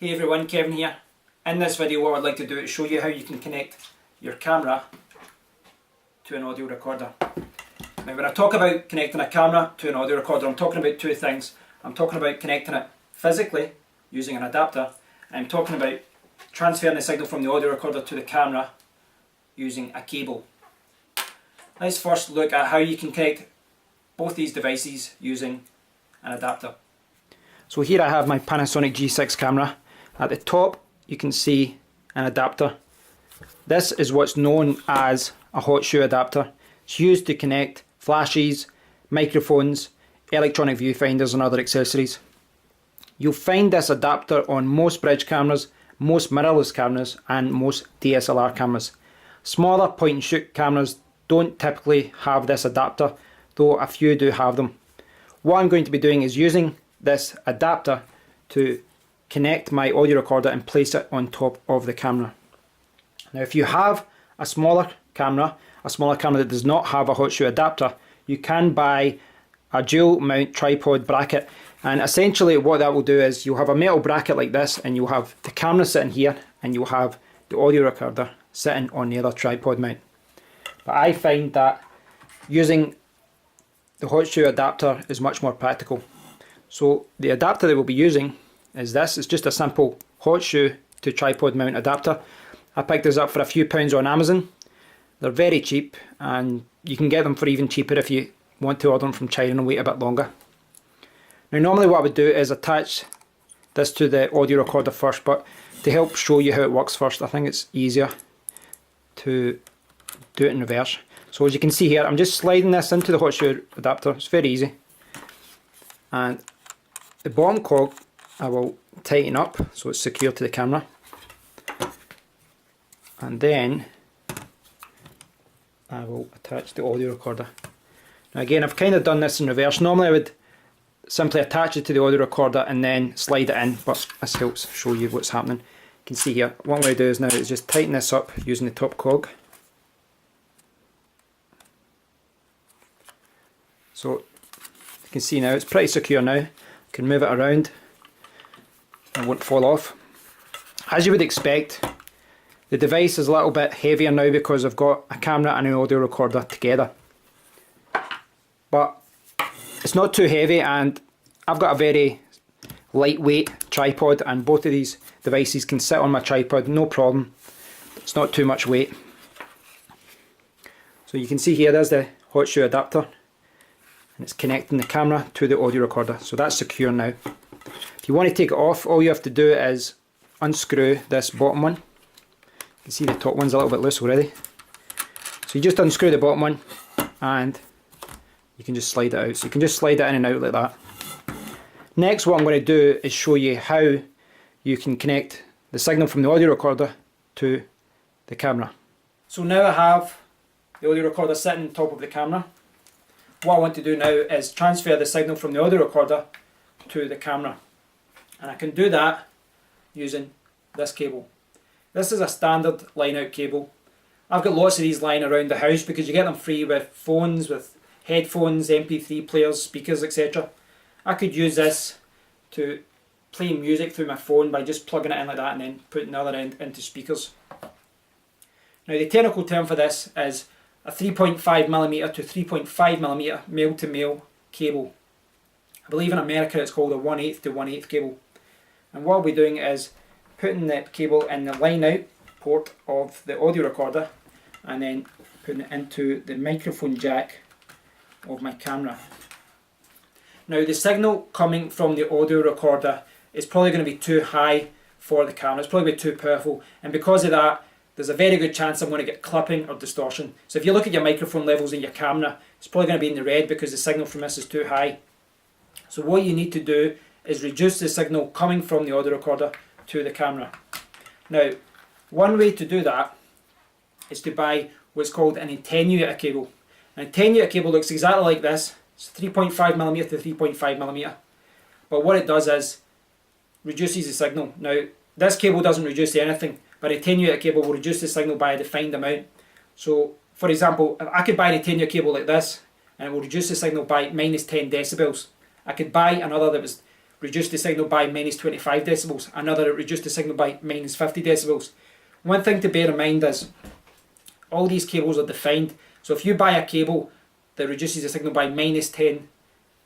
Hey everyone, Kevin here. In this video what I'd like to do is show you how you can connect your camera to an audio recorder. Now when I talk about connecting a camera to an audio recorder, I'm talking about two things. I'm talking about connecting it physically using an adapter, and I'm talking about transferring the signal from the audio recorder to the camera using a cable. Let's first look at how you can connect both these devices using an adapter. So here I have my Panasonic G6 camera. At the top you can see an adapter. This is what's known as a hot shoe adapter. It's used to connect flashes, microphones, electronic viewfinders and other accessories. You'll find this adapter on most bridge cameras, most mirrorless cameras and most DSLR cameras. Smaller point and shoot cameras don't typically have this adapter, though a few do have them. What I'm going to be doing is using this adapter to connect my audio recorder and place it on top of the camera. Now if you have a smaller camera that does not have a hot shoe adapter, you can buy a dual mount tripod bracket, and essentially what that will do is you'll have a metal bracket like this and you'll have the camera sitting here and you'll have the audio recorder sitting on the other tripod mount. But I find that using the hot shoe adapter is much more practical. So the adapter that we'll be using is this. It's just a simple hot shoe to tripod mount adapter. I picked this up for a few pounds on Amazon. They're very cheap and you can get them for even cheaper if you want to order them from China and wait a bit longer. Now normally what I would do is attach this to the audio recorder first, but to help show you how it works first, I think it's easier to do it in reverse. So as you can see here, I'm just sliding this into the hot shoe adapter. It's very easy. And the bottom cog I will tighten up so it's secure to the camera, and then I will attach the audio recorder. Now again, I've kind of done this in reverse. Normally I would simply attach it to the audio recorder and then slide it in, but this helps show you what's happening. You can see here, what I'm going to do is now is just tighten this up using the top cog. So you can see now it's pretty secure now. You can move it around and won't fall off. As you would expect, the device is a little bit heavier now because I've got a camera and an audio recorder together. But it's not too heavy, and I've got a very lightweight tripod and both of these devices can sit on my tripod, no problem. It's not too much weight. So you can see here there's the hot shoe adapter and it's connecting the camera to the audio recorder. So that's secure now. If you want to take it off, all you have to do is unscrew this bottom one. You can see the top one's a little bit loose already. So you just unscrew the bottom one and you can just slide it out. So you can just slide it in and out like that. Next, what I'm going to do is show you how you can connect the signal from the audio recorder to the camera. So now I have the audio recorder sitting on top of the camera. What I want to do now is transfer the signal from the audio recorder to the camera. And I can do that using this cable. This is a standard line out cable. I've got lots of these lying around the house because you get them free with phones, with headphones, MP3 players, speakers, etc. I could use this to play music through my phone by just plugging it in like that and then putting the other end into speakers. Now the technical term for this is a 3.5mm to 3.5mm male-to-male cable. I believe in America it's called a 1/8 to 1/8 cable. And what I'll be doing is putting the cable in the line out port of the audio recorder and then putting it into the microphone jack of my camera. Now the signal coming from the audio recorder is probably going to be too high for the camera. It's probably going to be too powerful, and because of that there's a very good chance I'm going to get clipping or distortion. So if you look at your microphone levels in your camera, it's probably going to be in the red because the signal from this is too high. So what you need to do is reduce the signal coming from the audio recorder to the camera. Now one way to do that is to buy what's called an attenuator cable. An attenuator cable looks exactly like this. It's 3.5mm to 3.5mm. But what it does is reduces the signal. Now this cable doesn't reduce anything, but an attenuator cable will reduce the signal by a defined amount. So for example, if I could buy an attenuator cable like this and it will reduce the signal by -10 decibels. I could buy another that was reduced the signal by minus 25 decibels, another that reduced the signal by minus 50 decibels. One thing to bear in mind is all these cables are defined, so if you buy a cable that reduces the signal by minus 10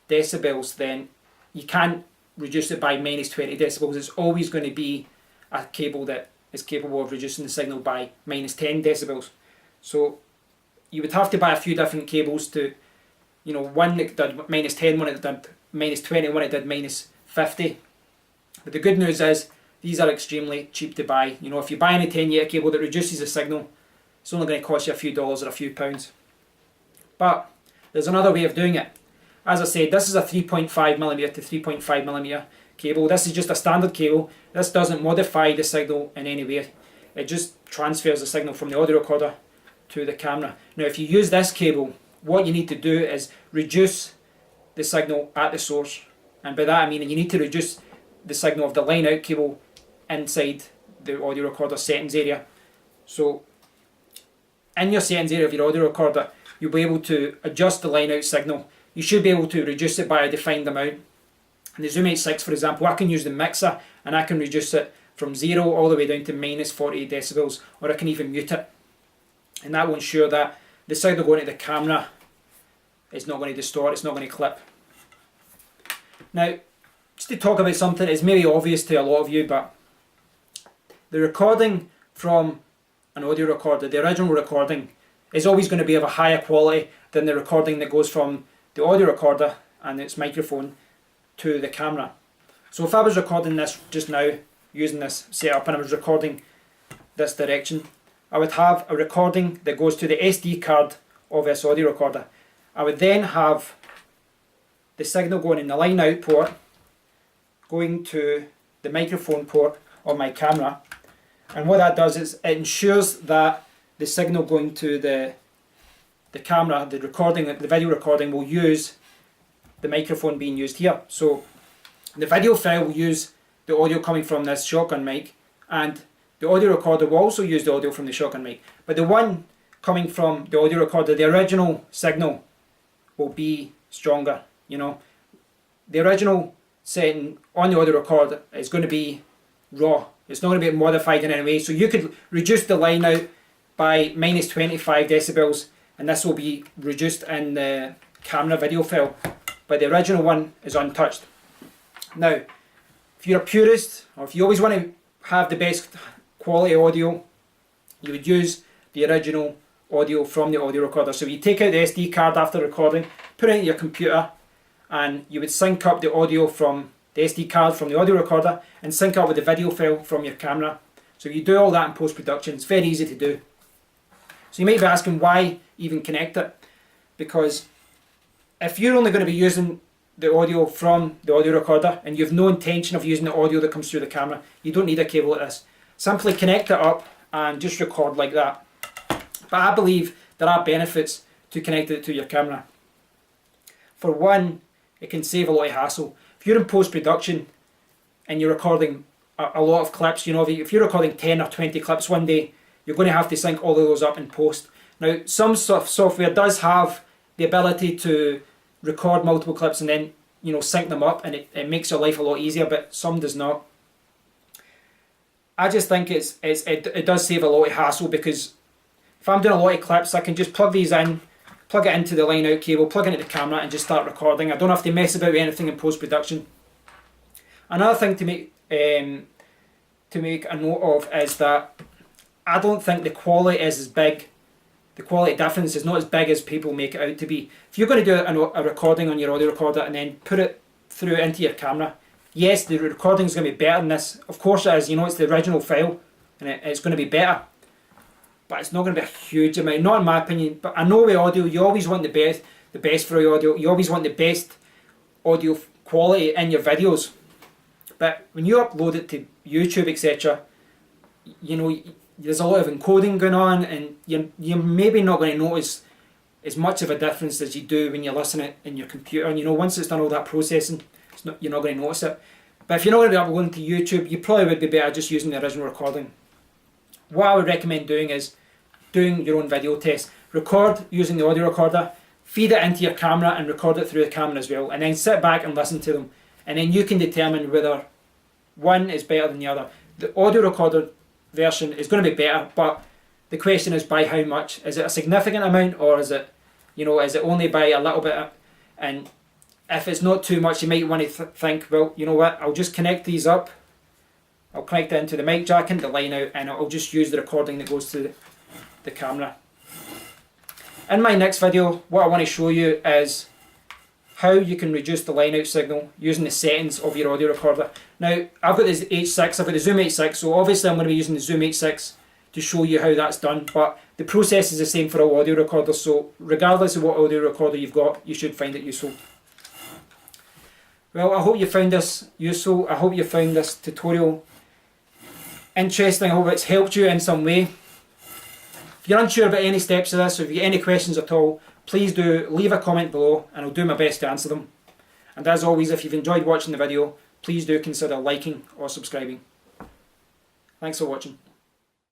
decibels, then you can't reduce it by minus 20 decibels. It's always going to be a cable that is capable of reducing the signal by minus 10 decibels. So you would have to buy a few different cables to, you know, one that did minus 10, one that did minus 20, one that did minus 50. But the good news is these are extremely cheap to buy. You know, if you buy an Attenuator cable that reduces the signal, it's only going to cost you a few dollars or a few pounds. But there's another way of doing it. As I said, this is a 3.5mm to 3.5mm cable. This is just a standard cable. This doesn't modify the signal in any way. It just transfers the signal from the audio recorder to the camera. Now if you use this cable, what you need to do is reduce the signal at the source. And by that I mean you need to reduce the signal of the line out cable inside the audio recorder settings area. So in your settings area of your audio recorder, you'll be able to adjust the line out signal. You should be able to reduce it by a defined amount. In the Zoom H6, for example, I can use the mixer and I can reduce it from 0 all the way down to minus 48 decibels, or I can even mute it. And that will ensure that the signal going to the camera is not going to distort, it's not going to clip. Now, just to talk about something that's maybe obvious to a lot of you, but the recording from an audio recorder, the original recording, is always going to be of a higher quality than the recording that goes from the audio recorder and its microphone to the camera. So if I was recording this just now, using this setup, and I was recording this direction, I would have a recording that goes to the SD card of this audio recorder. I would then have the signal going in the line out port, going to the microphone port of my camera, and what that does is it ensures that the signal going to the camera, the recording, the video recording, will use the microphone being used here. So the video file will use the audio coming from this shotgun mic, and the audio recorder will also use the audio from the shotgun mic. But the one coming from the audio recorder, the original signal, will be stronger. You know, the original setting on the audio recorder is going to be raw. It's not going to be modified in any way. So you could reduce the line out by minus 25 decibels, and this will be reduced in the camera video file, but the original one is untouched. Now, if you're a purist, or if you always want to have the best quality audio, you would use the original audio from the audio recorder. So you take out the SD card after recording, put it into your computer, and you would sync up the audio from the SD card from the audio recorder and sync up with the video file from your camera. So you do all that in post-production. It's very easy to do. So you might be asking, why even connect it? Because if you're only going to be using the audio from the audio recorder and you have no intention of using the audio that comes through the camera, you don't need a cable like this. Simply connect it up and just record like that. But I believe there are benefits to connecting it to your camera. For one, it can save a lot of hassle. If you're in post-production and you're recording a lot of clips, you know, if you're recording 10 or 20 clips one day, you're going to have to sync all of those up in post. Now, some software does have the ability to record multiple clips and then, you know, sync them up, and it makes your life a lot easier, but some does not. I just think it does save a lot of hassle, because if I'm doing a lot of clips, I can just plug these in, plug it into the line out cable, plug it into the camera, and just start recording. I don't have to mess about with anything in post-production. Another thing to make a note of is that I don't think the quality is as big. The quality difference is not as big as people make it out to be. If you're going to do a recording on your audio recorder and then put it through into your camera, yes, the recording is going to be better than this. Of course it is. You know, it's the original file, and it's going to be better. But it's not going to be a huge amount, not in my opinion. But I know with audio, you always want the best for your audio. You always want the best audio quality in your videos. But when you upload it to YouTube, etc., you know, there's a lot of encoding going on, and you're maybe not going to notice as much of a difference as you do when you listen it in your computer. And you know, once it's done all that processing, you're not going to notice it. But if you're not going to be uploading to YouTube, you probably would be better just using the original recording. What I would recommend doing is doing your own video test. Record using the audio recorder, feed it into your camera and record it through the camera as well, and then sit back and listen to them. and then you can determine whether one is better than the other. The audio recorder version is going to be better, but the question is by how much? Is it a significant amount, or is it, you know, is it only by a little bit? And if it's not too much, you might want to think, well, you know what, I'll just connect these up. I'll connect it into the mic jack, into the line out, and I'll just use the recording that goes to the camera. In my next video, what I want to show you is how you can reduce the line out signal using the settings of your audio recorder. Now, I've got this H6, I've got the Zoom H6, so obviously I'm going to be using the Zoom H6 to show you how that's done, but the process is the same for all audio recorders, so regardless of what audio recorder you've got, you should find it useful. Well, I hope you found this useful. I hope you found this tutorial interesting. I hope it's helped you in some way. If you're unsure about any steps of this, or if you have any questions at all, please do leave a comment below and I'll do my best to answer them. And as always, if you've enjoyed watching the video, please do consider liking or subscribing. Thanks for watching.